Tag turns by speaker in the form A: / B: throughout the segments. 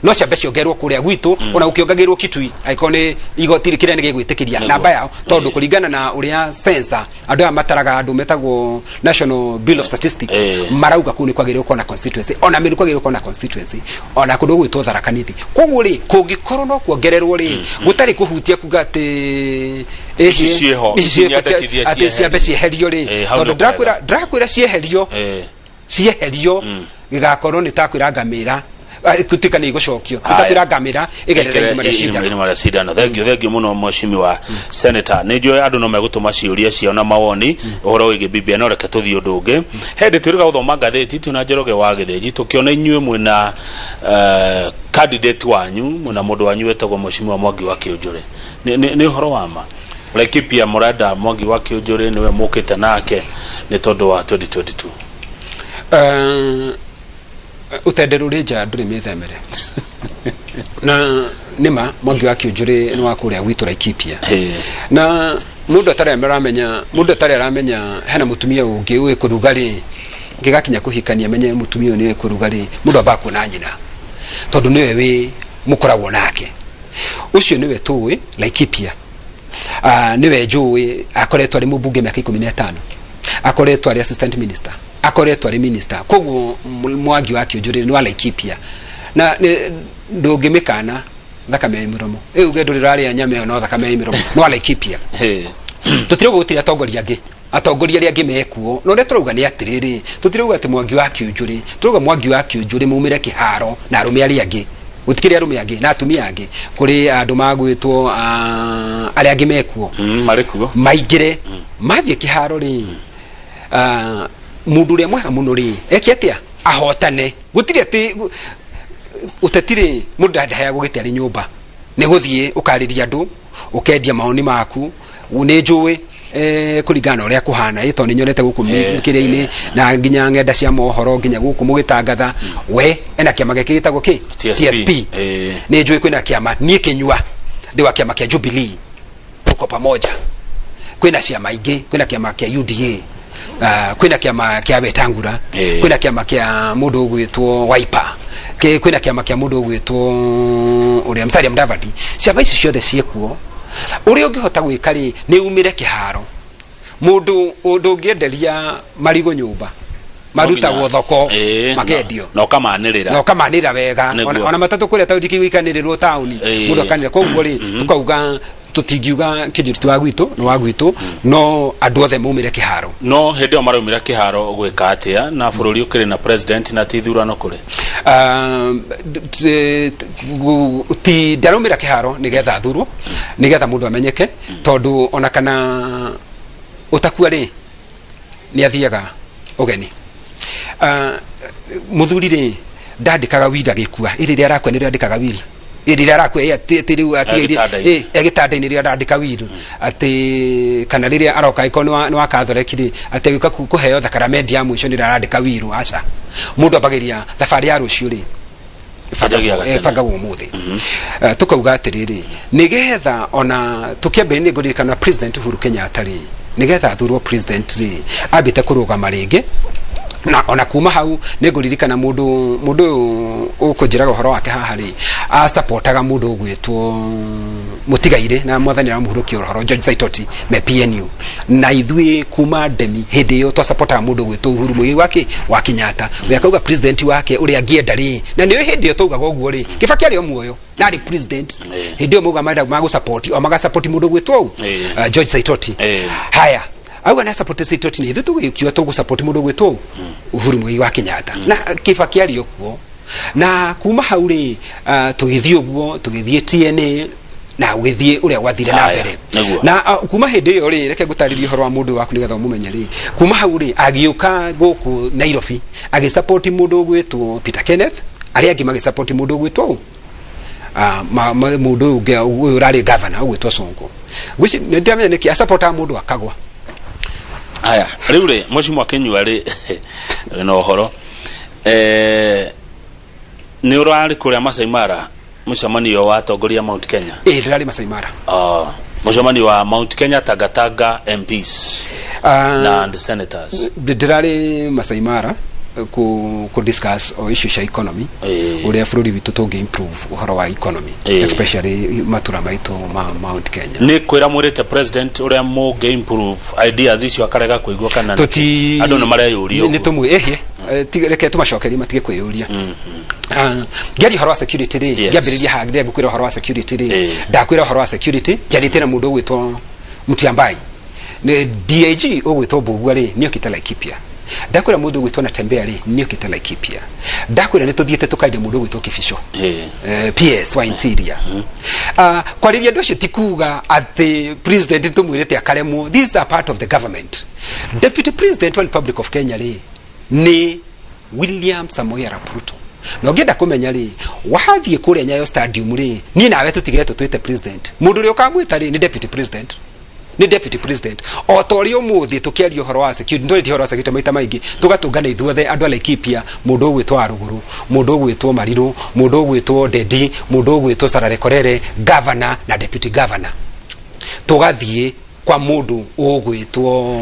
A: no cia becio gerwo kuria gwitu ona ukiongagirwo kitui aikone igotiri kire ni gigwitikiria namba yao tondu kuringana na uria sensor andu amataraga andu metagwo National Bill of Statistics marauga kuni kwagirwo kona constituency ona miru kwagirwo kona constituency ona kundu gwitwo Tharaka Nithi koguo ri kungikorwo no kuongererwo ri gutari kuhutia kugate ati cia beci herio ri tondu drakwira cieherio gigakorwo ni takwira ngamira kutika ni igocokio itakwira ngamira igerera
B: imara sidano thengio muno mheshimiwa senator nijo andu no megutuma ciuria cio na mawoni uhoro wige BBI no reke tuthii ndungi hende twiriga guthoma ngatheti tuna Njoroge wa Githĩnji tukiona inyue mwina candidate wanyu mwina mundu wanyu wetagwo mheshimiwa Mwangi wa Kĩũnjũrĩ ni uhoro wa ma Laikipia murada Mwangi wa Kĩũnjũrĩ niwe mukite nake ni tondu wa 2022
A: utenderu rija nduri mithemere na nima Mwangi wa Kĩũnjũrĩ ni wa kuria gwitu Laikipia na mundu atari aramenya hena mutumia ungi uwe kurugari ngigakinya kuhikania menye mutumia ni kurugari mundu abaku na nyina tondu niwe wi mukoragwo nake ucio niwe tuwe Laikipia niwe juwe akoretwo ari mubunge miaka 15 akoretwo ari assistant minister akoretwo ari minister koguo Mwangi wa Kĩũnjũrĩ ni wa Laikipia na ndungimikana thakame imiromo uge rari nyame no thakame imiromo no wa Laikipia tutire gutira atongoria angi mekuo no retrauga ni atiriri tutirauga ati Mwangi wa Kĩũnjũrĩ turuga Mwangi wa Kĩũnjũrĩ mumire kiharo na arume ari angi utikiri arume angi na atumia angi kuri andu magwitwo ari angi mekuo
B: marikuo
A: maigire mathie kiharo ri mundu ria mwega muno ri ekiatia ahotane gutiri ati utetire mundu ndahaya gugitari nyumba ni guthie ukariria andu ukendia maoni maku unenjuwe kuringana uria kuhana ito ni nyonete guku mikire-ini na nginya ngenda cia mohoro nginya guku mugitangatha we ena kiama gikitagwo ki TSP ni njui kwina kiama nie kinyua ndi wa kiama kia Jubilee tuko pamoja kwina ciama ingi kwina kiama kia UDA kwina kiama kia Wetangula kwina kiama kia mundu gwitwo Wiper kwina kiama kia mundu gwitwo uria Musalia Mudavadi ciama ici ciothe ciekuo uri ungihota gwikari ni umire kiharo mundu ndungienderia marigo nyumba maruta go thoko makendio
B: no kamanirira
A: wega ona matatu kuria taudi kigwikaniriro tauni mundu kanira koguo ri tukauga tutingiuga kijiritu wa gwitu no andu othe mumire kiharo
B: no hende o marumira kiharo gwika atia na bururi ukire na president na tithurano kure ti darumira kiharo nigetha thuru nigetha mundu amenyeke tondu ona kana utakua ri ni athiaga ugeni muthuri ri ndandikaga wira gikua iri arakwa ni ndandikaga wira iri arakwa ati egitanda-ini ria ndandika wiru ati kana riria aroka ikono ni wakathorekire ati gika kuheo thakramenti ya mwisho ni ndandika wiru acha mundu abagiria thabari ya rucio ri faga umuthi tukauga atiriri nigetha ona tukiambere ni nguririkana president Uhuru Kenyatta ri nigetha thurwo president ri abite kurugama ringi na ona kuma hau ni nguririkana mundu ukujiraga uhoro wake haha ri a supportaga mundu gwitwo Mutigaire na mwathani muhurukia uhoro George Saitoti me PNU na ithui kuma ndemi hindi yo to supportaga mundu gwitwo Uhuru Muigai wa Kenyatta we akauga president wake uri angienda ri na niyo hindi yo tugaga uguo ri Kibaki ari o muoyo na ri president hindi yo muga magu support o maga support mundu gwitwo George Saitoti haya au na support Saitoti ni ithu tugiukiwa tugu support mundu gwitwo Uhuru Muigai wa Kenyatta na Kibaki ari o kuo na kuma hauri tugithie uguo tugithie TNA na withie uria gwathire na mbere na kuma hindi yo ri reke gutaririe horo wa mundu waku nigetha mumenye ri kuma hauri agiuka guku Nairobi agi support mundu gwitwo Peter Kenneth ari angi magi support mundu gwitwo mundu unge urari governor gwitwo Sonko gwici ndamenya niki a support mundu akagwa aya riu ri mheshimiwa Kinyua ri no horo ni urari kuria Masai Mara mucemanio wa atongoria Mount Kenya
A: ndirari Masai Mara
B: mucemanio wa Mount Kenya Tagatanga MPs and senators
A: ndirari Masai Mara
B: ku discuss o issue cia economy uria bururi witu tungi improve uhoro wa economy especially matura maitu ma Mount Kenya.
C: Ni kwira mwirite president uria muge improve ideas icio akarega kuigwa kana andu no mareyuria
B: ni tumu reke tumacokerie matige kwiyuria ngari horo wa security ri ngambiriria hagire gukwira horo wa security ri ndakwira horo wa security jarite na mundu gwitwo Mutiambai ne DIG ogwitwo Mbugua ri ni okita Laikipia ndakwira mundu gwitwo Natembea ri ni okita Laikipia ndakwira ni tuthiete tukaide mundu gwitwo Kibisho PS wa interior kwariria ndocio tikuga ati president tumwirite akaremwo. These are part of the government. Deputy President wa Republic of Kenya ri ni William Samoei Arap Ruto. No ngenda kumenya ri wathie kuria Nyayo stadium ri ni nawe tutigete twite president mundu ri ukamwita ri ni deputy president ni deputy president otori umuthi tukiario horo wa security ndori horo wa security maita maingi tugatungana ithuothe andu ala Laikipia mundu gwitwa Aruguru mundu gwitwa Mariru mundu gwitwa Dedi mundu gwitwa Sarare Korere governor na deputy governor tugathie kwa mundu gwitwa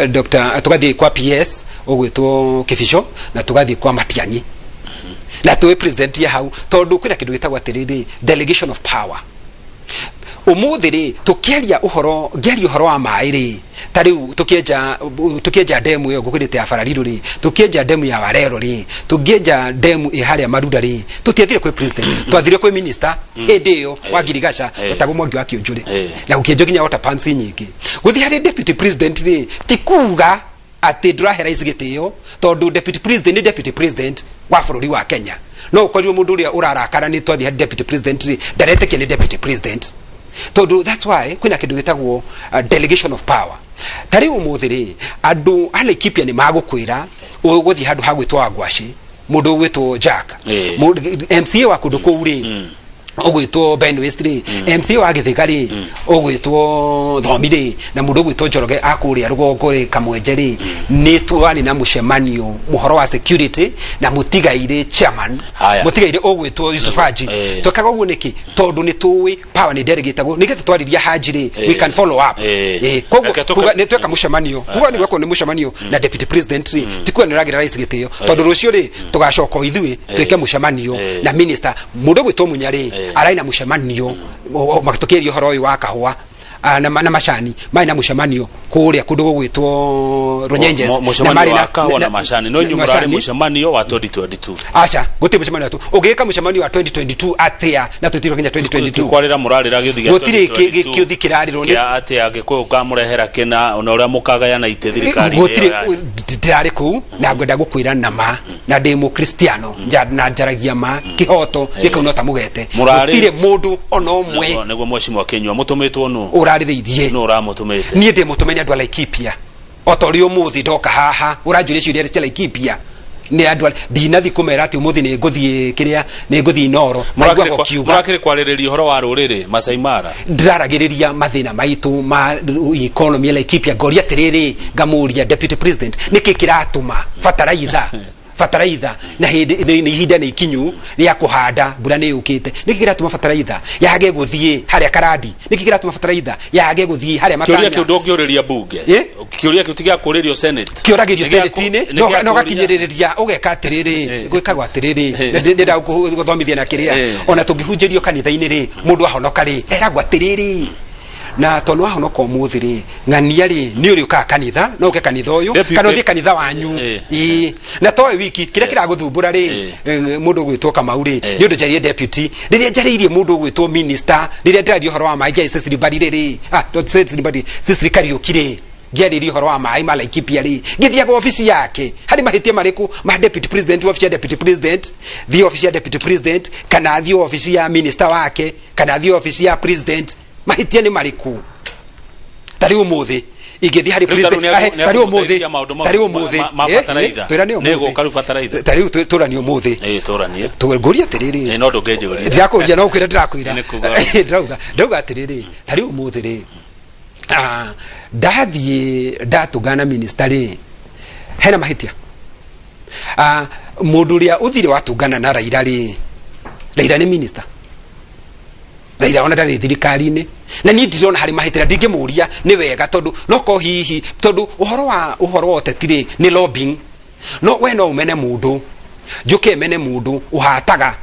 B: Dr. tugathie kwa PS ogwitwo Kibisho na tugathie kwa Matiang'i na tuwe president ya hau tondu kwina kindu gitagwa atiriri delegation of power. Umuthiri tukiaria uhoro wa mairi tariu tukienja demu yo gukwirite ya Farariru ri tukienja demu ya Warero ri tukienja demu iharia Marura ri tutiathire kwe president twathire kwe minister edeyo wa Girigasha utago Mwangi wa Kĩũnjũrĩ na ukienjo ginya water pansi nyingi guthi hari deputy president ri tikuga ati ndurahera izigitio tondu deputy president ni deputy president wa bururi wa Kenya no ukorio mundu uria urarakara ni twathi hari deputy president ri ndarete ni deputy president tondu that's why kwina kindu gitagwo delegation of power. Tari umuthiri andu ala Laikipia ni magukwira uguthi handu hagwitwa Ngwaci mundu gwitwo Jack MCA wa kundu kuuri ogwitwo Ben Westry MCA wa Githigari ogwitwo Thomire na mundu gwitwo Njoroge akuria rugongo ri Kamwenjeri ni twani na mucemanio muhoro wa security na mutigaire chairman mutigaire ogwitwo Yusufaji twekaga uguo niki tondu ni tuwi power ni delegateagwo nigethe twariria Hajiri we can follow up koguo ni tweka mucemanio kuga ni gwako ni mucemanio na deputy president tikuwa ni ragira rais gitio tondu rucio ri tugacoko ithui tweke mucemanio na minister mundu gwitwo Munyari araina mucemanio makatukirio horo uyu wa kahua na macani mai na mucemanio kuria kundu gwitwo Runyenjes
C: na mari na kahua na macani no nyumurari mucemanio wa 2022 acha
B: guti mucemanio tu ugika mucemanio wa 2022 atia na tutiro kinya 2022
C: kwarira murarira githige
B: gutiri kiuthi kirarirwo ni
C: atia agikuyu kamurehera kena ona uria mukagaya na ite thirikari
B: gutiri ndirari ku na ngwenda gukwira nama na ndimo Cristiano na njaragia ma kihoto gikauna ta mugete gutire mundu ona umwe
C: negwo mwecimu akinywa mutumitwo nu
B: uraririithie
C: no uramutumite
B: nie ndi mutumenya andu ala Laikipia otori umuthi ndoka haha uranjuria ciuria cia Laikipia ni andu dinathi kumera ati umuthi ni nguthie kiria ni nguthie Noro
C: murakire kwaririria horo wa ruriri Masai Mara
B: ndaragiriria mathina maitu ma economy ya Laikipia ngoria tiriri ngamuria deputy president niki kiratuma fataraitha na ni hinda ni ikinyu ya kuhanda mbura ni ukite niki kiratuma fataraitha yage guthie haria Karandi niki kiratuma fataraitha yage guthie haria Matanya
C: kiuria kiu ndongiuriria bunge kiuria kiu tigia kuririo senate
B: kiuragirio senate ni no gakinyiriria ugeka atiriri gwikagwa atiriri ndenda guthomithia na kiria ona tungihunjirio kanitha-ini ri mundu ahonoka ri eragwa atiriri na tonu ahonoka umuthi ri ng'ania ri ni uri uka kanitha no uke kanitha uyu kana uthie kanitha wanyu na toy wiki kiria kiraguthumbura ri mundu gwitwo Kamau ri ni undu jarie deputy riria jariirie mundu gwitwo minister riria ndario horo wa maija Cecily Mbarire ri Cecily Mbarire Cecily Kariuki ri giaririe horo wa mai ma Laikipia ri githia kwa ofisi yake hari mahitia mariku ma deputy president office ya deputy president the office ya deputy president kana the office ya minister wake kana the office ya president mahitia ni mariku tari umuthi igethi hari president tari umuthi
C: nego karu fataraitha
B: tari turani umuthi
C: turani
B: tuguria tiriri
C: no ndugeje
B: ndiakuria no kwira ndirakwira ndauga atiriri tari umuthi ri ndathie ndatugana ministeri hena mahitia mundu ria uthire watungana na Raila ri Raila ni minister Raila ona ndari thirikari-ini na ni ndirona hari mahitira ndingimuria ni wega tondu noko hihi tondu uhoro wa tetire ni lobbying no we no umene mundu njuke mene mundu uhataga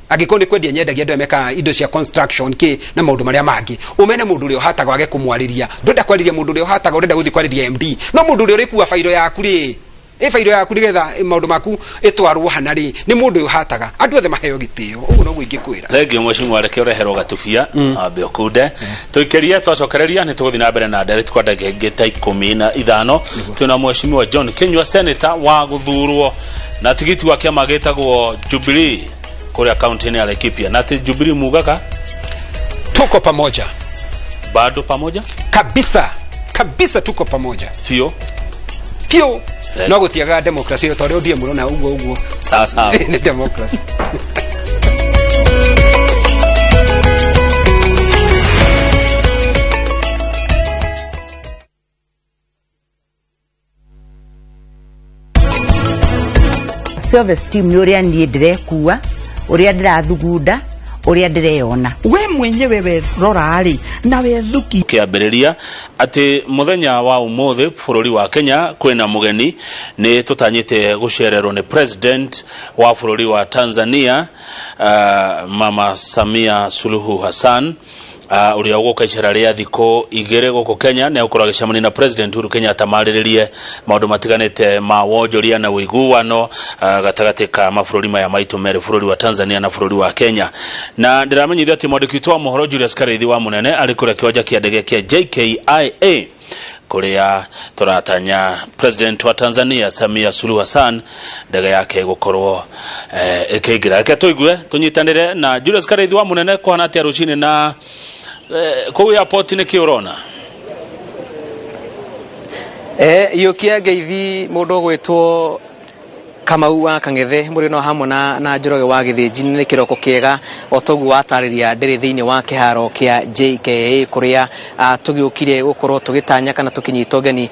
B: agikoni kwendia nyendagia ndu emeka indo cia construction ki na maundu maria mangi umene mundu uri uhataga wage kumwariria ndenda kwariria mundu uri uhataga urenda guthi kwariria MD no mundu uri kuwa fairo yaku ri fairo yaku nigetha maundu maku itwarwo hana ri ni mundu uhataga andu othe maheo gitio uguo no gwingikwira
C: thengio mwecimu areke ureherwo gatubia ambe okude tuikeria twacokereria ni tuguthi na mbere na direct kwa ndagete 15 tuna mwecimu wa John Kinyua senator wa guthurwo na tigiti wake magetagwo Jubilee kule kaunti ya Laikipia na Jubilee mugaka
B: tuko pamoja
C: bado pamoja
B: kabisa tuko pamoja
C: fio
B: no gutiaga democracy yo tore odie muno na uguo
C: sawa
B: ni democracy
D: self-esteem ni uria nie ndirekuwa uria ndirathugunda uria ndireyona
E: we mwenyewe we rorari na we thuki
C: kiambiriria ati muthenya wa umuthi bururi wa Kenya kwina mugeni ni tutanyite gucererwo ni president wa bururi wa Tanzania Mama Samia Suluhu Hassan uria ugoka icera ria thiko igere goko Kenya ne ukora gicamani na president Uhuru Kenyatta mariririe maundu matiganite ma wonjoria na wiguano gatagati ka mabũrũri maya maitu mere bũrũri wa Tanzania na bũrũri wa Kenya na ndiramenyithia ati mwandĩki wa mohoro Julius Kareithi wa munene ari kure kĩwanja kĩa ndege kĩa JKIA kuria turatanya president wa Tanzania Samia Suluhu Hassan ndege yake gukorwo ikigira reke tuigue tunyitanire na Julius Kareithi wa munene kwana atia rucini na kwa airport ni kiurona
F: yukia ngeithi mundu gwitwo Kamau wa Kangethe muri no hamwe na Njoroge wa Githinji ni kiroko kiega otogu watariria ndiri thiini wa kiharo kia JKA kuria tugiukire gukorwo tugitanya kana tukinyita geni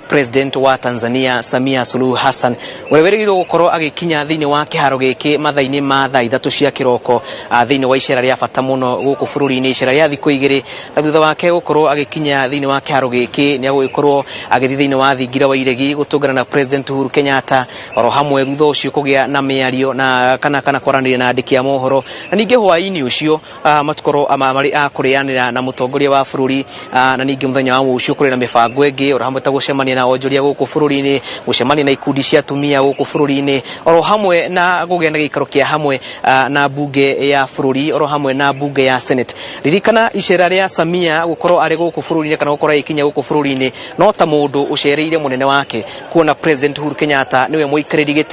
F: president wa Tanzania Samia Suluhu Hassan werewerigirwo gukorwo agikinya thiini wa kiharo giki mathaini ma thaa 3 cia kiroko thiini wa icera ria bata muno guku bururi-ini icera ria thikũ igĩrĩ na thutha wake gukorwo agikinya thiini wa kiharo giki ni agugikorwo agithi thiini wa thingira wa iregi gutungana na president Uhuru Kenyatta oro hamwe thutha ucio kugia na miario na kana kwaranĩria na andĩki a mohoro na ningĩ hwaĩ-inĩ ucio matukorwo amari akurianira na mutongoria wa bururi na ningĩ muthenya wa ucio kuri na mibango ĩngĩ oro hamwe ta gucemania na onjoria gũkũ bururi-ini gucemania na ikundi cia atumia gũkũ bururi-ini oro hamwe na gũgĩa na gĩikaro kĩa hamwe na bunge ya bururi oro hamwe na bunge ya Senate ririkana icera ria Samia gukorwo ari gũkũ bururi-ini kana gukorwo ikinya gũkũ bururi-ini no ta mundu ucereire munene wake kuona president Uhuru Kenyatta niwe muikarĩri gĩtĩ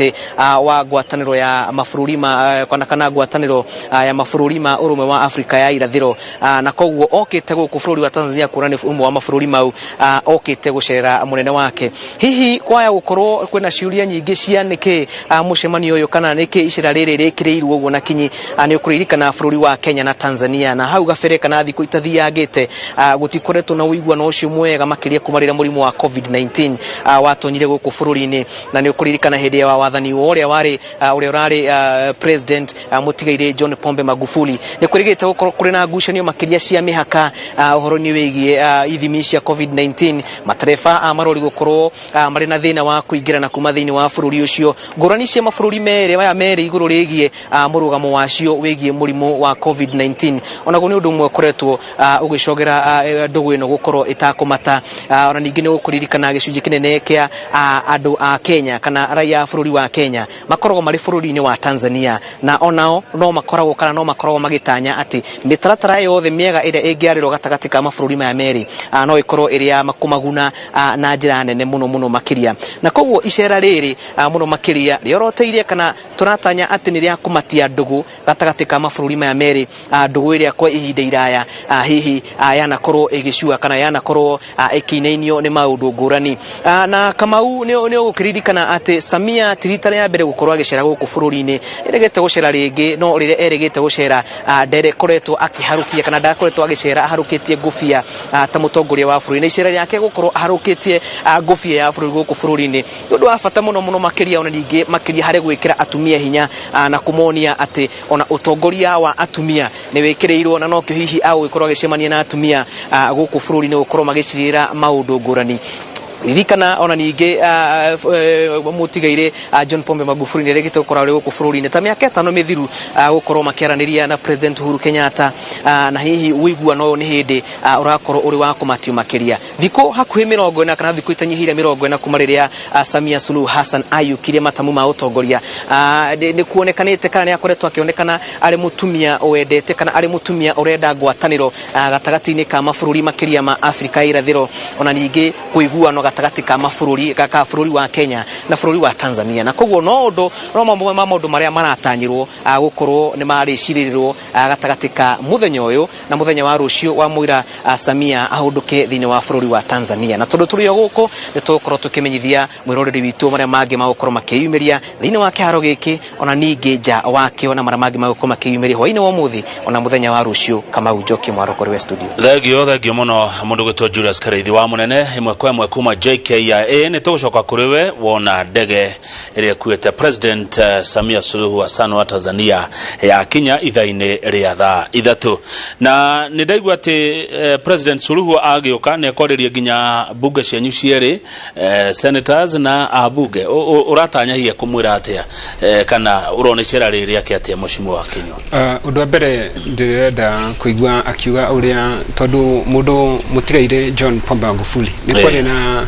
F: wa ngwatanĩro ya mabũrũri ma kana ngwatanĩro ya mabũrũri ma ũrũmwe wa Afrika ya irathĩro na koguo okite gũkũ bũrũri wa Tanzania kuona ũmwe wa mabũrũri mau okite gucerera munene wake hihi kwaya gukorwo kwina ciuria nyingĩ cia niki mucemanio uyu kana niki icera rĩrĩ rĩkĩrĩirwo ũguo na kinyi ni ũkũririkana bũrũri wa Kenya na Tanzania na hau gabere kana thikũ itathiangĩte gũtikoretwo na ũiguano ũcio mwega makĩria kumarĩra mũrimũ wa COVID-19 watonyire gũkũ bũrũri-inĩ na ni ũkũririkana hĩndĩ ya wathani uria urari president mutigaire John Pombe Magufuli ni kurigite gukorwo kuri na ngucanio makiria cia mihaka uhoro ni wigie ithimi cia COVID-19 matereba marori gukorwo mari na thina wa kuingira na kuma thiini wa bururi ucio ngurani cia mabũrũri mere maya meri iguru rigie murugamo wacio wigie murimu wa COVID-19 onago ni undu mwe koretwo ugicogera ndugu ino gukorwo itakumata ona ningi ni gukuririkana gicunji kinene kia andu a Kenya kana raia bururi wa Kenya makoragwo mari bururi-ini wa Tanzania na onao no makoragwo magitanya ati mitaratara yothe miega ira ingiarirwo gatagati ka mabũrũri maya meri no ikorwo iri ya makumaguna na njira nene muno makiria na koguo icera riri muno makiria rioroteirie kana turatanya ati ni ria kumatia ndugu gatagati ka mabũrũri maya meri ndugu iria kwa ihinda iraya hihi yanakorwo igicua kana yanakorwo ikineinio ni maundu ngurani na Kamau ni ugukiririkana ati Samia tirita ya mbere gukorwo agicera guku bururi-ini eregete gucera ringi no rire eregete gucera ndere koretwo akiharukia kana ndakoretwo agicera aharukitie ngufia ta mutongoria wa bururi-ini icera yake gukorwo aharukitie ngufia ya bururi guku bururi-ini undu wa bata muno makiria ona ningi makiria hare gwikira atumia hinya na kumonia ati ona utongoria wa atumia ni wikirirwo na no kio hihi agukorwo agicemania na atumia guku bururi-ini gukorwo magicirira maundu ngurani ririkana ona ningi mutigaire John Pombe Magufuli ni regete gukora uri guku bururi-ini ta miaka 5 mithiru gukorwo makiaraniria na President Uhuru Kenyatta na hihi wiguano ni hindi urakorwo uri wa kumatio makiria thiko hakuhi 40 kana thiko itanyihire 40 kuma riria Samia Suluhu Hassan ayukirie matamu ma utongoria ni kuonekanite kana ni akoretwo akionekana ari mutumia wendete kana ari mutumia urenda ngwataniro gatagati-ini ka mabũrũri makiria ma Afrika irathiro ona ningi kuiguano gatagati ka mabũrũri ka bũrũri wa Kenya na bũrũri wa Tanzania na koguo no ndo no mamwe ma maundu maria maratanyirwo gukorwo ni maricirirwo gatagati ka muthenya uyu na muthenya wa rucio wa muira Samia ahunduke thini wa bũrũri wa Tanzania na tondu turi guku ni tukorwo tukimenyithia mwiroreri witu maria mangi ma gukorwo makiyumiria thini wa kiharo giki ona ningi nja wakio na maria mangi ma gukorwo makiyumiria hwaini wa muthi ona muthenya wa rucio kama ujoki mwarokori wa studio
C: thegio muno mundu gwitwo Julius Kareithi wa munene imwe kwa imwe kuma JKIA ni tugucoka kuriwe wona ndege iria kuete President Samia Suluhu Hassan wa Tanzania ya Kenya ithaini ria thaa ithatu na ni ndaigua ati President Suluhu agioka ne kwariria ginya bunge cianyu cieri senators na abunge uratanya hiye kumwira atia kana uronecera riria ke atia mushimu wa Kenya
B: undu mbere ndirenda kuigua akiuga uria tondu mundu mutigaire John Pombe Magufuli ni kwari na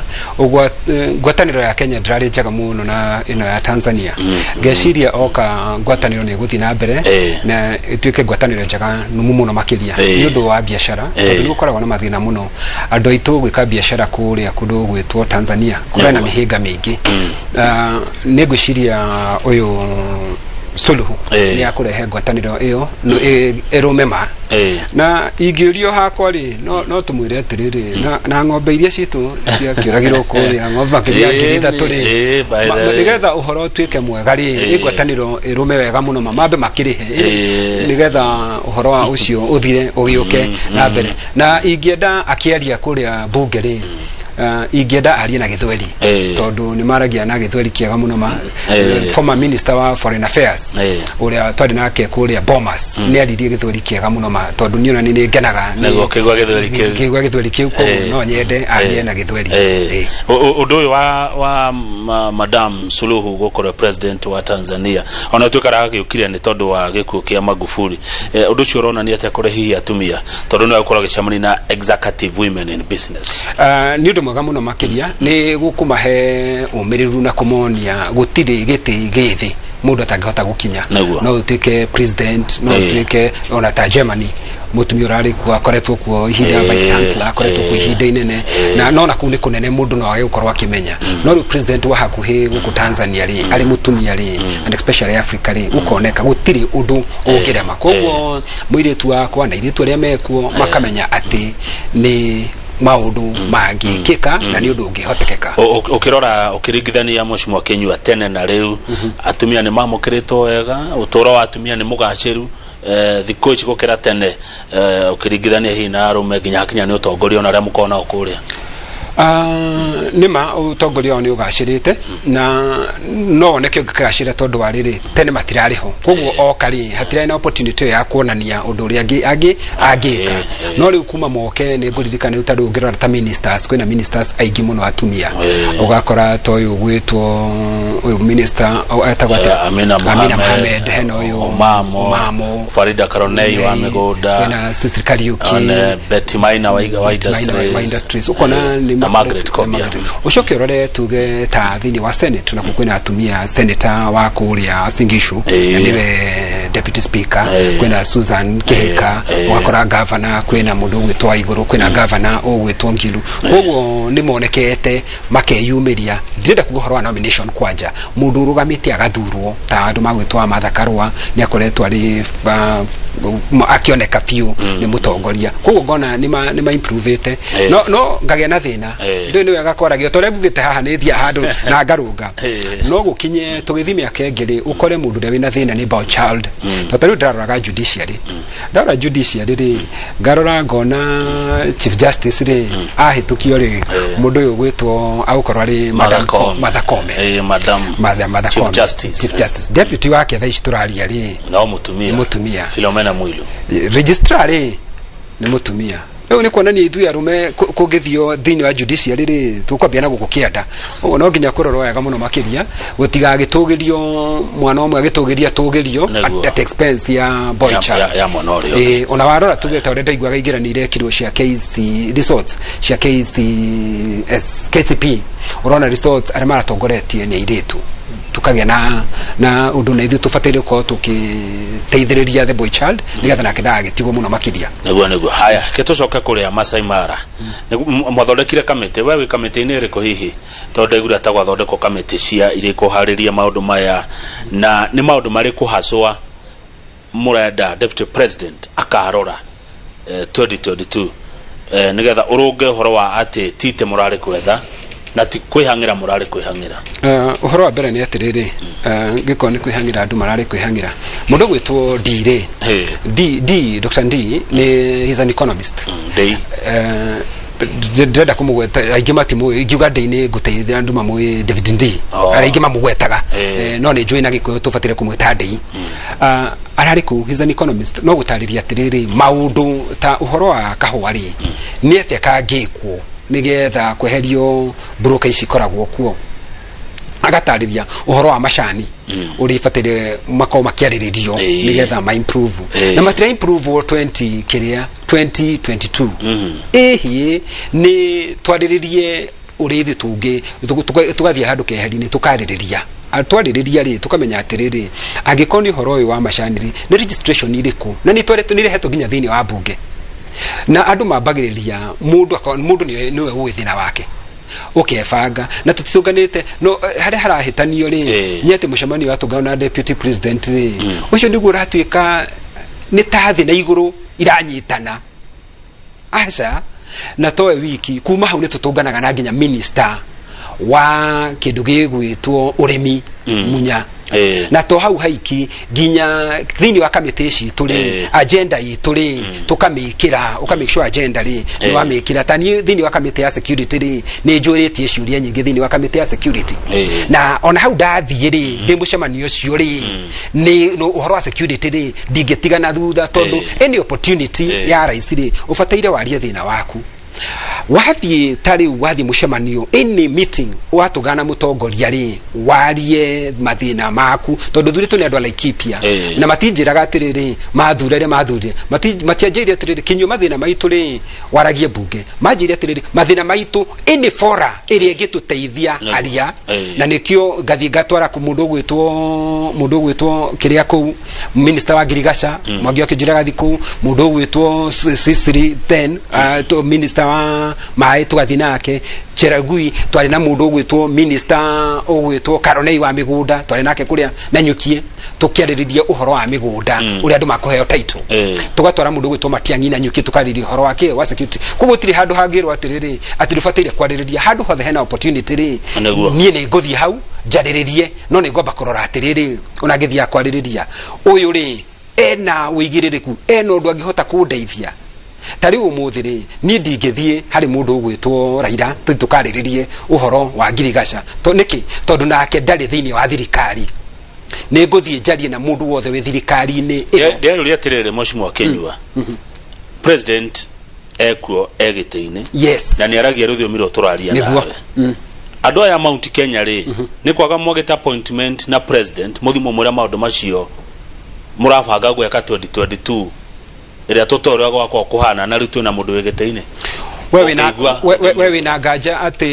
B: ngwataniro ya Kenya ndirari njaga muno na ino ya Tanzania ngeciria oka ngwataniro ni guthi na mbere na ituike ngwataniro njaga numu muno makiria ni undu wa biashara tondu ni ukoragwo na mathina muno andu aitu gwika biashara kuria kundu gwitwo Tanzania kuna na mihinga mingi ni gwiciria uyu Suluhu ni akurehe ngwataniro iyo eromema na ingiurio hakwa ri no tumwire atiriri na ng'ombe iria citu cia kiuragirwo kuria ng'ombe kiria ngirida turi nigetha uhoro utuike mwega ri ngwataniro irume wega muno mambe makirihe nigetha uhoro wa ucio uthire ugiuke na mbere na ingienda akiaria kuria bunge ri ingienda arie na githweri tondu ni maragia na githweri kiega muno former minister wa foreign affairs uria twari nake kuria Bomas ni aririe githweri kiega muno tondu niona ni ngenaga
C: nego kigwa
B: githweri kiu ko no nyende arie na githweri
C: undu uyu wa Madam Suluhu gukora president wa Tanzania ona tukara giukiria ni tondu wa gikuo kia Magufuli undu ucio urona ni atia kore hihi atumia tondu ni gukora gicamani na executive women in business
B: ni undu mwega muno makiria ni gukumahe umiriru na kumonia gutiri giti githi mundu atangihota gukinya no utike president no utike ona ta Germany mutumia urari kwa koretwo kuo ihinda vice chancellor koretwo ku ihinda inene na nona kuni kunene mundu no agikorwo akimenya no president wa hakuhi guku Tanzania ri ari mutumia ri and especially Africa ri ukoneka gutiri undu ungirema koguo muiritu wakwa na iritu ria mekuo makamenya ati ni maundu magikika na ni undu ungihotekeka
C: ukirora ukiringithania mushimo Kenya tene na riu atumia ni mamukiritwo wega utoro wa atumia ni mugaciru thikũ ici gukira tene ukiringithania hi na arume nginya kinya ni utongoria ona ria mukona ukuria
B: nima utongoria ni ugacirite na no nekyo gikagacira tondu wa riri tene matirari ho koguo okari hatirari na opportunity ya kuonania undu uria agika no ri kuma moke ni nguririkana utandu ungirora ta ministers kwina ministers aigi muno atumia ugakora toyo gwitwo uyu minister atagwata
C: Amina Mohamed
B: heno uyu
C: mamo Farida Karonei wa Migoda
B: kwina Sisi Kariuki
C: Betty Maina wa industries
B: ukona ni
C: Margaret Kobia
B: ucoke urore tuge ta thini wa Senate na kukwina atumia senator wa kuria Singishu niwe deputy speaker kwina Susan Kehika wakora governor kwina mundu gwitwa iguru kwina governor ogwitwa Ngilu koguo ni monekete makeyumiria ndira kuhorwa nomination kwanja mundu rugamite agathurwo ta andu magwitwa Martha Karua ni akoretwa ari akioneka piu ni mutongoria koguo ngona ni ma improvete no ngage na thina ndio ni wega kwaragio tore ngugite haha ni thia handu na ngarunga no gukinye tugithimia kengere ukore mundu ria wina thina ni about child totari ndarora judiciary ri ngarora ngona chief justice ri ahitukio ri mundu uyu gwitwo aukorwa ri Mathakome Madam Chief Justice deputy wake thaici turaria ri
C: no mutumia Philomena Mwilu
B: registrar ni mutumia leo ni kuonania ithu arume kugithio thini wa judiciary ri tukwambia na gukukienda no nginya kurorwo wega muno makiria gutiga gitugirio mwana omwe agitugiria tugirio at expense ya boy child
C: ya monori
B: ona warora tugeta urenda igwa gaigira ni irekirwo cia KC resorts cia KCP urona resorts arima aratongoretie ni iritu tukagya na undu na ithu tufatire ko tukiteithiriria the boy child nigetha nake ndagitigo muno makiria
C: niguo haya ketucoka kuria Masai Mara mwathondekire kamite wewe kamite ini riko hihi tondu igura ta gwathondeko kamite cia iriko hariria maundu maya na ni maundu mari kuhaswa murenda deputy president akarora 2022 nigetha urunge horo wa ati tite murari kwetha na ti kwihangira murari kwihangira
B: uhoro wa mbere ni atiriri ngiko ni kwihangira andu marari kwihangira mundu gwitwo D Dr. D ni he's an economist ndenda kumugweta aingi matimu ingiuga ndini guteithia andu mamwe David Ndii araingi mamugwetaga no ni njui na gikuyu tufatire kumweta Ndii arari ku he's an economist no gutariria atiriri maundu ta uhoro wa kahwari ni atia kangikwo nigetha kweherio broker ici koragwo kuo agatariria uhoro wa macani uri fatire makao makiariririo nigetha ma improve na matira improve 2022 ehi ni twariririe urithi tungi tugathie handu keheri-ini tukaririria atwaririria ri tukamenya atiriri agikoni uhoro uyu wa macani ri ni registration iriku na ni twarete ni reheto ginya thini wa bunge na andu mambagiriria mundu niwe uthina wake ukefanga na tutithunganite no hari harahitanio ri nyete mucemanio watungana na deputy president ri ucio niguo ratwika ni tathi na iguru iranyitana aca na toe wiki kuma hau ni tutunganaga na nginya minister wa kindu gigwitwo urimi munya na to hau haiki ginya thini wa kamite ici turi agenda ituri tukamikira ukamake sure agenda ri no wamikira tani thini wa kamite ya security ri ni njuritie ciuria nyingi thini wa kamite ya security na ona hau ndathie ri ndimucemanio cio ri ni no uhoro wa security ri ndingetiga na thutha tondu any opportunity ya raisi ri ufataire warie thina waku wathi tari wathi mucemanio any meeting watugana mutongoria ri warie mathina maku tondu thuri tu ni andu Laikipia na matinjiraga atiriri mathurere matianjire atiriri kinyo mathina maitu ri waragie bunge manjire atiriri mathina maitu any fora iri ngituteithia aria na nikio ngathi ngatwara ku mundu gwitwo kiria ku minister wa Girigasha mwagi akijiraga thiku mundu gwitwo Sisiri then to minister wa mai tugathi nake Cheragui twari na mundu gwitwo minister ogwitwo Karonei wa migunda twari nake kuria na nyukie tukiaririria uhoro wa migunda uri andu makoheo title tugatwara mundu gwitwo Matiangi na nyukie tukaririria uhoro wake wa security kugutiri handu hangirwo atiriri atirufatire kwaririria handu hothe hena opportunity ri nie ni nguthi hau jariririe no ni ngomba kurora atiriri ona ngithia kwaririria uyu ri ena wigiririku ena undu angihota kundeithia tari umuthiri ni ndingithie hari mundu gwitwo Raila tukariririe uhoro wa Girigasha to niki tondu nake ndari thini wa thirikari ni nguthie jarie na mundu wothe wi thirikari-ini
C: ndio ri atirire Mheshimiwa Kenyua president ekuo egite-ini na ni aragia ruthiumi ro turaria nawe andu aya Mount Kenya ri ni kwaga mwageta appointment na president muthimo muria maundu macio murabanga gweka 2022 ira tutoro gwakwa kuhana na ritu na mundu wegete-ini
B: wewe na gaja ati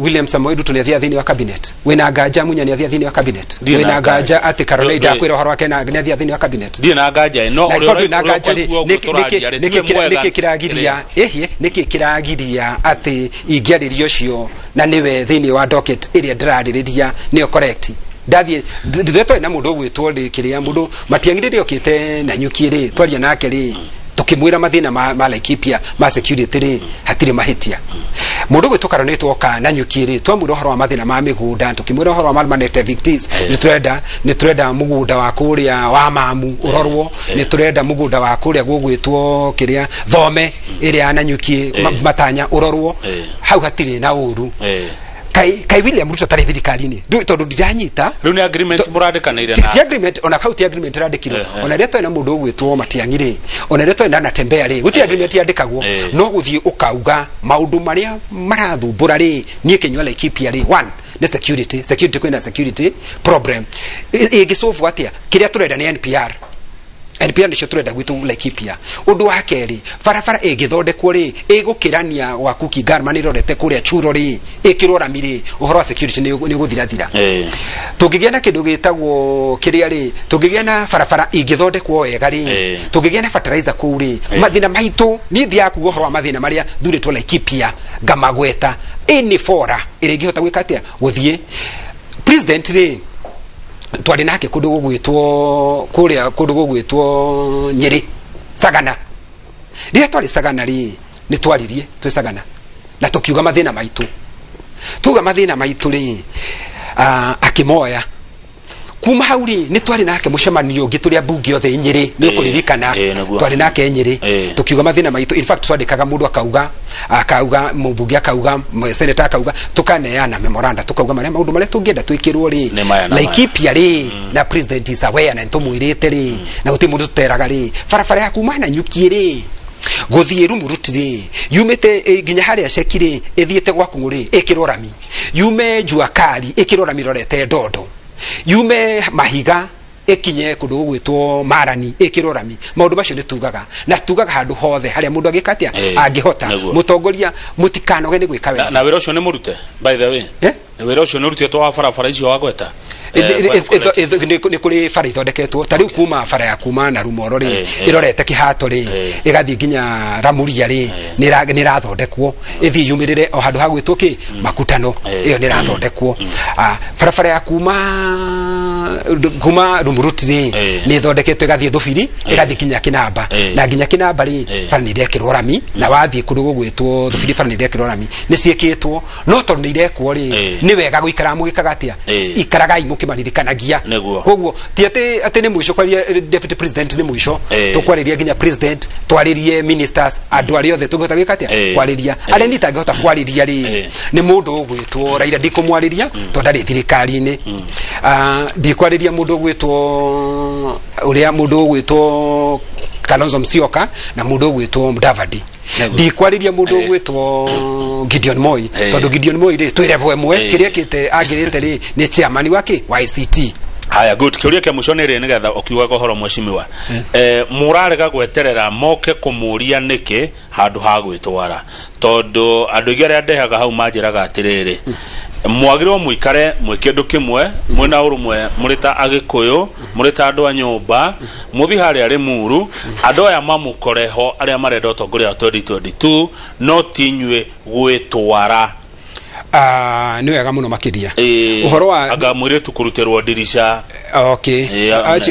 B: William Samoei Ruto ni athia thini wa cabinet we na gaja munya ni athia thini wa cabinet we na gaja ati Caroline ndakwira horo wake na ni athia thini wa cabinet
C: ndi na gaja no uri
B: na gaja niki kiragiria niki kiragiria ati ingiaririo cio na niwe thini wa docket iria ndiraririria ni correct ndathie ndetwe na mundu gwitwo ri kiria mundu matiangire okite na nyuki ri twaria nake ri tukimwira mathina ma Laikipia ma security ri hatire mahitia mundu gwitwo karonetwo ka na nyuki ri twamwira horo wa mathina ma migunda tukimwira horo wa permanent victims ni turenda mugunda wa kuria wa mamu urorwo ni turenda mugunda wa kuria gugwitwo kiria thome iria na nyuki matanya urorwo hau hatire na uru kai William Ruto tare thirikari-ini tondu ndijanyita
C: riu ni agreement murandikanaire na
B: ti agreement ona kauti agreement randikirwo ona reto ina mundu gwitwo matiangire ona reto ina na tembea ri guti agreement yandikagwo no guthie ukauga maundu maria marathumbura ri nie kinywa Laikipia ri one the security kwina security problem igisolve atia kiria turenda ni NPR ndicio turenda gwitu Laikipia undu wa keri farafara igithondekwo ri igukirania wa Kuki Garman irorete kuria churo ri ikirora miri uhoro wa security ni uguthirathira tungigia na kindu gitagwo kiria ri tungigia na farafara igithondekwo wega ri tungigia na fertilizer kuri mathina maitu ni thia ku uhoro wa mathina maria thuritwo Laikipia ngamagweta ini fora irigihota gwikatia guthie president ri twari nake kundu gugwitwo kuria kundu gugwitwo Nyeri Sagana ria twari Sagana ri ni twaririe twi Sagana na tukiuga mathina maitu tuga mathina maitu ri akimoya kuma hauri ni twari nake mucemanio ungi turia bunge othe Nyeri ni kuririkana twari nake Nyeri tukiuga mathina maitu in fact twandikaga mundu akauga mubunge akauga senator akauga tukaneana memoranda tukauga maundu maria tungienda twikirwo ri Laikipia ri na president is aware na ntumwirite ri na guti mundu tuteraga ri farafara ya kuma na nyuki ri guthie Rumuruti ri yumete ginya haria cekire ithiete gwa kunguri ikirorami yume Juakari ikirorami rorete Ndondo yume Mahiga ekinye kundu gwitwo Marani ikirorami maundu macio ni tugaga na tugaga handu hothe haria mundu agikatia angihota mutongoria mutikanoge ni gwika wega
C: na wira ucio ni murute by the way na wira ucio ni rutitwo wa farafara icio wa gweta
B: ni kuri fara ithondeketwo tariu kuma fara ya kuma na Rumoro ri irorete kihato ri igathie ginya Ramuria ri ni rathondekwo ithi yumirire o handu ha gwitwo ki makutano iyo ni rathondekwo fara ya kuma Rumuruti ri ni thondeketwo igathie Thubiri igathie ginya Kinamba na ginya Kinamba ri fara ni rekirwo rami na wathie kundu gugwitwo Thubiri fara ni rekirwo rami ni ciekitwo no tondu ni rekwo ri ni wega guikara mugikaga atia ikaragai mukimaririkanagia koguo ti ati ni mwisho kwaria deputy president ni mwisho tukwariria ginya president twaririe ministers andu ari othe tungota gwikatia kwariria ari ni tangihota kwariria ri ni mundu gwitwo Raila ndikumwariria tondari thirikari-ini ndikwariria mundu gwitwo uria mundu gwitwo Kalonzo Musyoka na mundu gwitwo Mudavadi ndikwariria mundu gwitwo Gideon Moi tondu Gideon Moi ri twirevo emwe kiria kite agirite ri ni chairman wake wa ICT
C: haya good kiuria kia mushonere nigetha ukiuga gohoro mweshimiwa murarega gweterera moke kumuria niki handu ha gwitwara tondu andu igere ndehaga hau manjiraga atiriri mwagirwo muikare mwikindu kimwe mwina urumwe murita Agikuyu murita andu a nyumba muthi hari ari muru andu aya mamukoreho aria marenda utongoria 2022 no tinywe gwitwara
B: ni wega muno makiria uhoro wa
C: aga mwire tukuruterwo dirisha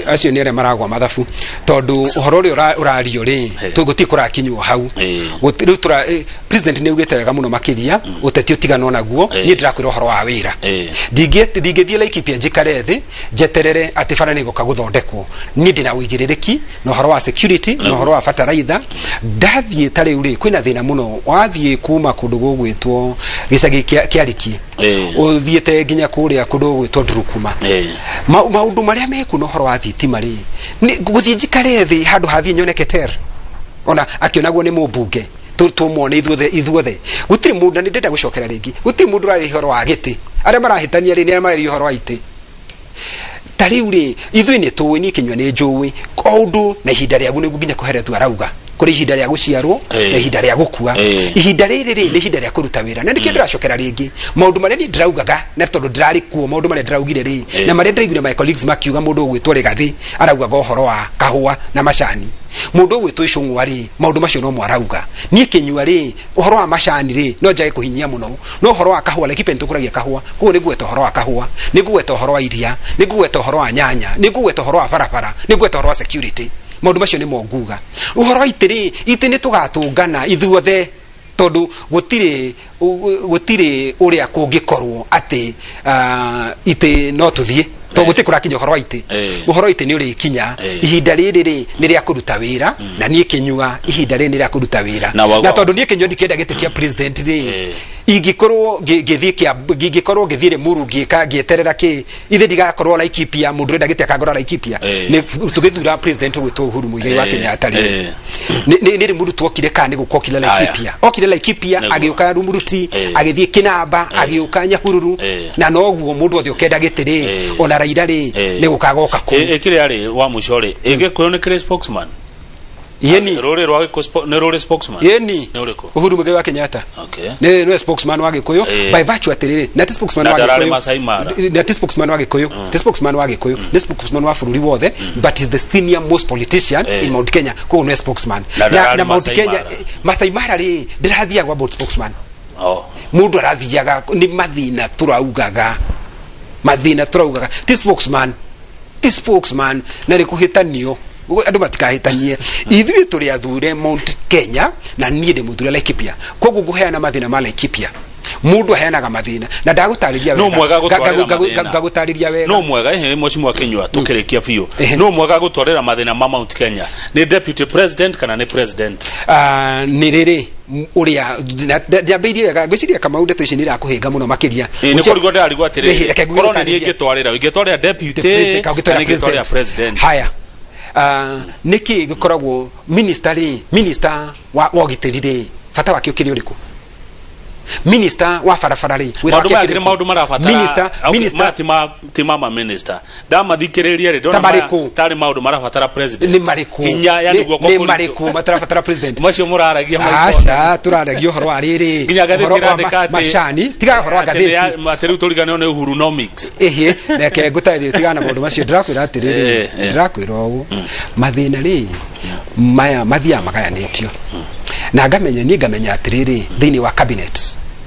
B: acio ni re maragwa mathabu tondu uhoro ri urario ri tuguti kurakinywo hau riu tura president ni ugite wega muno makiria uteti utigano naguo ni ndirakwira uhoro wa wira ndingithie Laikipia njikare thi jeterere ati fara ni guka guthondekwo ni ndina uigiririki no uhoro wa security no uhoro wa fertilizer ndathie tari uri kwina thina muno wathie kuma kundu gugwitwo gicagi kiariki uthiete ginya kuria kundu gwitwo Ndurukuma maundu maria meku no horo wa thitima ri guthie njikare thi handu hathie nyoneketer ona akionagwo ni mubunge tumone ithuothe gutiri mundu ni ndenda gucokera ringi gutiri mundu rari horo wa giti aria marahitania ri ni mari horo wa ite tariu ri ithui ni tuwi ni kinywa ni njuwi kaundu na ihinda ria gune guginya kuherethu arauga kuri ihinda ria guciarwo na ihinda ria gukua ihinda riri ri ni ihinda ria kuruta wira na ndike ndiracokera ringi maundu maria ni ndiraugaga na tondu ndirari kuo maundu maria ndiraugire ri na maria ndiraigire my colleagues makiuga mundu gwitwo Rigathi araugaga uhoro wa kahua na macani mundu gwitwo icungwa ri maundu macio no mwarauga nie kinyua ri uhoro wa macani ri no njage kuhinyia muno no uhoro wa kahua like pento kuragia kahua kuo ni gweta uhoro wa kahua ni gweta uhoro wa iria ni gweta uhoro wa nyanya ni gweta uhoro wa barabara ni gweta uhoro wa security maundu macio ni monguga uhoro itiri ni tugatungana ithuothe tondu gutire uria kungikorwo ati ite no tuthie to guti kurakinya uhoro ite uhoro ite ni uri kinya ihinda riri ri ni ria kuruta wira na nie kinyua ihinda riri ni ria kuruta wira na tondu nie kinyua ndikenda gitikia president ri ingikorwo ngithire muru ngieterera ki ithe ndigakorwo Laikipia mundu renda giteka ngora Laikipia ni tugithura president gwitwo Uhuru Muigai wa Kenyatta ri ni muru twokire kana gukokira Laikipia okire Laikipia agiuka Rumuruti agithie Kinamba agiuka Nyahururu na noguo mundu othe okenda gitiri ona Raila ri ni gukagoka ku
C: ikire ari wa mushore igikuyo ni kire spokesman
B: yeni
C: rore rwa ne rore spokesman
B: yeni Uhuru Muigai wa Kenyatta ne spokesman wa Gikuyu by virtue atiriri na spokesman wa Gikuyu na spokesman wa Gikuyu spokesman wa Gikuyu ne spokesman wa bururi wothe but is the senior most politician in Mount Kenya ko no spokesman na Mount Kenya Masai Mara ri ndirathia gwa about spokesman mundu arathiaga ni mathina turaugaga ti spokesman na rikuhitanio andu matikahitanie ithuĩ turi athure Mount Kenya na nie ndi muthura Laikipia koguo guheana mathina ma Laikipia mundu aheanaga mathina na ndagutariria
C: wega no mwega
B: gutwarira wega
C: no mwega mheshimiwa Kinyua tukirikia biu no mwega gutwarira mathina ma Mount Kenya ni deputy president kana ni president
B: ni riri uria njambiirie wega ngwiciria kama undeto ici nira kuhinga muno makiria
C: ni kurigwo ndarigwo atiri korona ni ingitwarira deputy kana ingitwarira president
B: haya niki gikoragwo minister wa gitirire fata wake ukiri uriku minister wa farafara ri
C: maundu marafatara minister timama minister dama thikiriria ri ndona tari maundu marafatara president
B: ni mariku
C: hinya yani guoko
B: ni mariku matarafatara president
C: macio muraragia
B: acha turaragia horo ariri
C: nginya gathikira
B: mashani tiga horo gatheti
C: materiu turigane ne Uhurunomics
B: neke ngutaire tigana maundu macio ndirakwira atiriri ndirakwira ugu mathina ri maya mathia magayanitio na ngamenya atiriri thini wa cabinet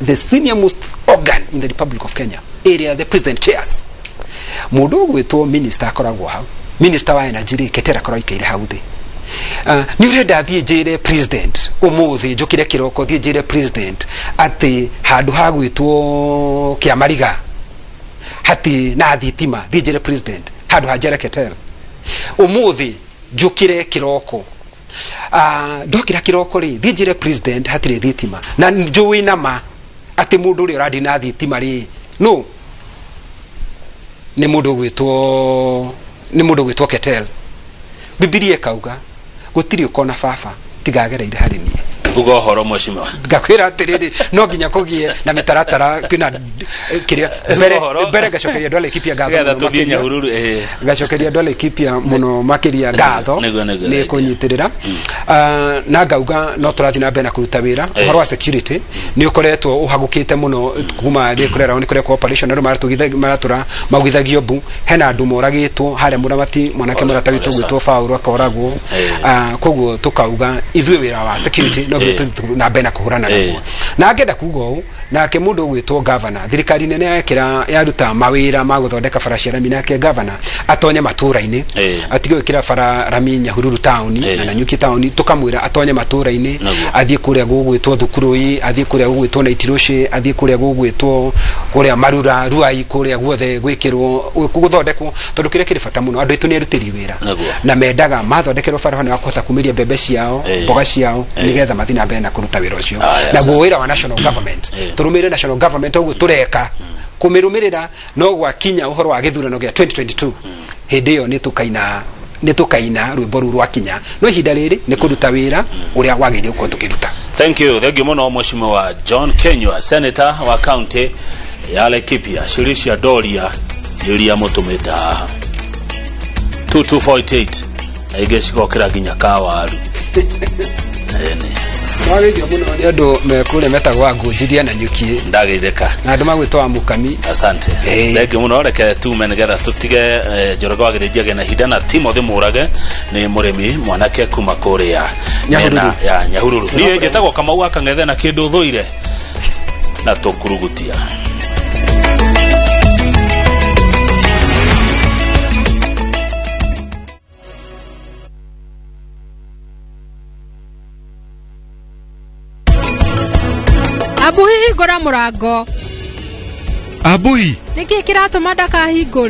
B: the senior most organ in the Republic of Kenya area the president chairs mundu gwitwo minister akoragwo hau minister wa energy ri Ketera korwo ikaire hau thi ni urenda thie njire president umuthi njukire kiroko thie njire president ati handu ha gwitwo Kiamariga hati na thitima thie njire president handu ha njire Ketera umuthi njukire kiroko ndokira kiroko ri thie njire president hatire thitima na njui nama ati mundu ri uradi na thitima ri no ni mundu gwitwo Ketel Bibilia kauga gutiri ukona baba tigagereire hari nie
C: ugo horo mheshimiwa
B: ngakwira atiriri no nginya kugie na mitaratara kina kiria bere gacokeria ndwale Laikipia gatho
C: tuginya hururu
B: gacokeria ndwale Laikipia muno makiria gatho ni kunyitirira na ngauga no turathi na bena kuruta wira horo wa security ni ukoretwo uhagukite muno kuma rikurera ni kure cooperation no maratura magwithagio bu hena andu moragitwo hare muramati mwanake muratagitwo gwitwo Faulu akoragwo koguo tukauga ithuĩ wira wa security no na bena kuhurana naguo na ngenda kugo na ke mundu gwitwo governor thirikari nene yakira yaruta mawira ma guthondeka bara cia rami nake governor atonye matura-ini atige gwikira bara rami Nyahururu town na Nanyuki town tukamwira atonye matura-ini athie kuria gugwitwo Thukurui athie kuria gugwitwo Naitirushi athie kuria gugwitwo kuria Marura Ruai kuria guothe gwikirwo guthondekwo tondu kire kiri bata muno andu itu ni arutiri wira na mendaga mathondekerwo bara hano akota kumiria mbembe ciao mboga ciao nigetha mathina bena kuruta wira ucio na guwira wa national government turumire national government oguo tureka kumirumirira no gwa kinya uhoro wa githurano gya 2022 hindi yo ni tukaina rwimbo rwa kinya no ihinda riri ni kuruta wira uria wagire uko tukiruta.
C: Thank you muno mheshimiwa John Kinyua senator wa county ya Laikipia shirisha doria iria mutumita 2248 aigeshiko kira ginya kawaru ene
B: Mwagithio muno ni andu mekure metagwa ngũnjiria na nyuki
C: ndageitheka
B: na andu magwitwa mukami.
C: Asante thengi muno reke tume nigetha tutige Njoroge wa Githĩnji na hidana Timothy Murage ni murimi mwanake kuma Korea mena ya Nyahururu ni njĩtagwo Kamau wa Kang'ethe na kindu thuire na tukurugutia.
G: Abuhi hingũra mũrango.
H: Abuhi
G: Nĩkĩ kĩratũma ndakahingũre?